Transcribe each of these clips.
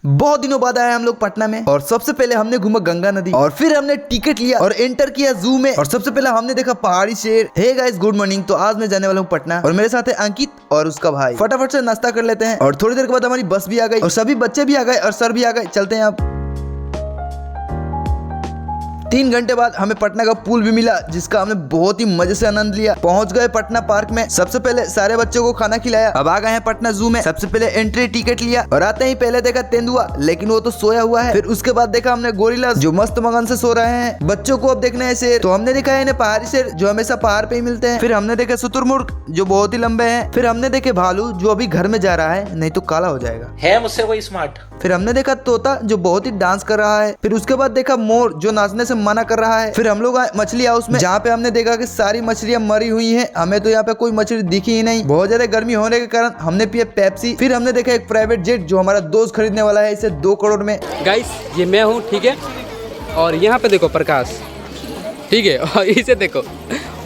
बहुत दिनों बाद आए हम लोग पटना में और सबसे पहले हमने घूमा गंगा नदी और फिर हमने टिकट लिया और एंटर किया जू में और सबसे पहले हमने देखा पहाड़ी शेर। Hey guys, good morning. तो आज मैं जाने वाला हूँ पटना और मेरे साथ है अंकित और उसका भाई। फटाफट से नाश्ता कर लेते हैं और थोड़ी देर के बाद हमारी बस भी आ गई और सभी बच्चे भी आ गए और सर भी आ गए। चलते हैं अब। 3 घंटे बाद हमें पटना का पुल भी मिला जिसका हमने बहुत ही मजे से आनंद लिया। पहुंच गए पटना पार्क में। सबसे पहले सारे बच्चों को खाना खिलाया। अब आ गए हैं पटना जू में। सबसे पहले एंट्री टिकट लिया और आते ही पहले देखा तेंदुआ, लेकिन वो तो सोया हुआ है। फिर उसके बाद देखा हमने गोरिल्ला जो मस्त मगन से सो रहे हैं। बच्चों को अब देखना है शेर, तो हमने देखा है पहाड़ी शेर जो हमेशा पहाड़ पे ही मिलते हैं। फिर हमने देखे शुतुरमुर्ग जो बहुत ही लंबे हैं। फिर हमने देखे भालू जो अभी घर में जा रहा है, नहीं तो काला हो जाएगा। है मुझसे कोई स्मार्ट। फिर हमने देखा तोता जो बहुत ही डांस कर रहा है। फिर उसके बाद देखा मोर जो नाचने से मना कर रहा है। फिर हम लोग आए मछली हाउस में जहाँ पे हमने देखा कि सारी मछलियाँ मरी हुई हैं। हमें तो यहाँ पे कोई मछली दिखी ही नहीं। बहुत ज्यादा गर्मी होने के कारण हमने पिया पेप्सी। फिर हमने देखा एक प्राइवेट जेट जो हमारा दोस्त खरीदने वाला है इसे 2 करोड़ में। गाइस, ये मैं हूँ, ठीक है। और यहाँ पे देखो प्रकाश, ठीक है। और इसे देखो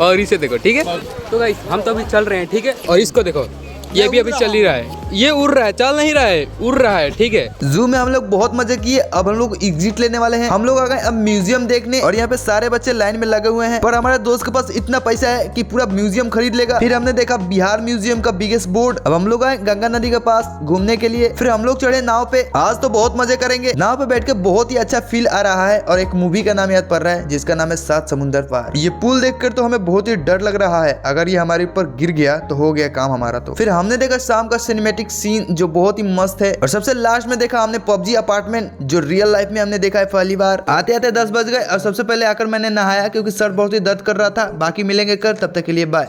और इसे देखो, ठीक है। तो गाइस हम तो अभी चल रहे हैं, ठीक है। और इसको देखो, ये भी अभी चल ही रहा है। ये उड़ रहा है, चल नहीं रहा है, उड़ रहा है, ठीक है। जू में हम लोग बहुत मजे किए। अब हम लोग एग्जिट लेने वाले हैं। हम लोग आ गए अब म्यूजियम देखने और यहाँ पे सारे बच्चे लाइन में लगे हुए हैं, पर हमारे दोस्त के पास इतना पैसा है कि पूरा म्यूजियम खरीद लेगा। फिर हमने देखा बिहार म्यूजियम का बिगेस्ट बोर्ड। अब हम लोग आए गंगा नदी के पास घूमने के लिए। फिर हम लोग चढ़े नाव पे। आज तो बहुत मजे करेंगे। नाव पे बैठ के बहुत ही अच्छा फील आ रहा है और एक मूवी का नाम याद पड़ रहा है जिसका नाम है 7 समुंदर पार। ये पुल देखकर तो हमें बहुत ही डर लग रहा है, अगर ये हमारे ऊपर गिर गया तो हो गया काम हमारा। तो फिर हमने देखा शाम का सिनेमैटिक सीन जो बहुत ही मस्त है। और सबसे लास्ट में देखा हमने पबजी अपार्टमेंट जो रियल लाइफ में हमने देखा है पहली बार। आते आते 10 बज गए और सबसे पहले आकर मैंने नहाया क्योंकि सर बहुत ही दर्द कर रहा था। बाकी मिलेंगे कल, तब तक के लिए बाय।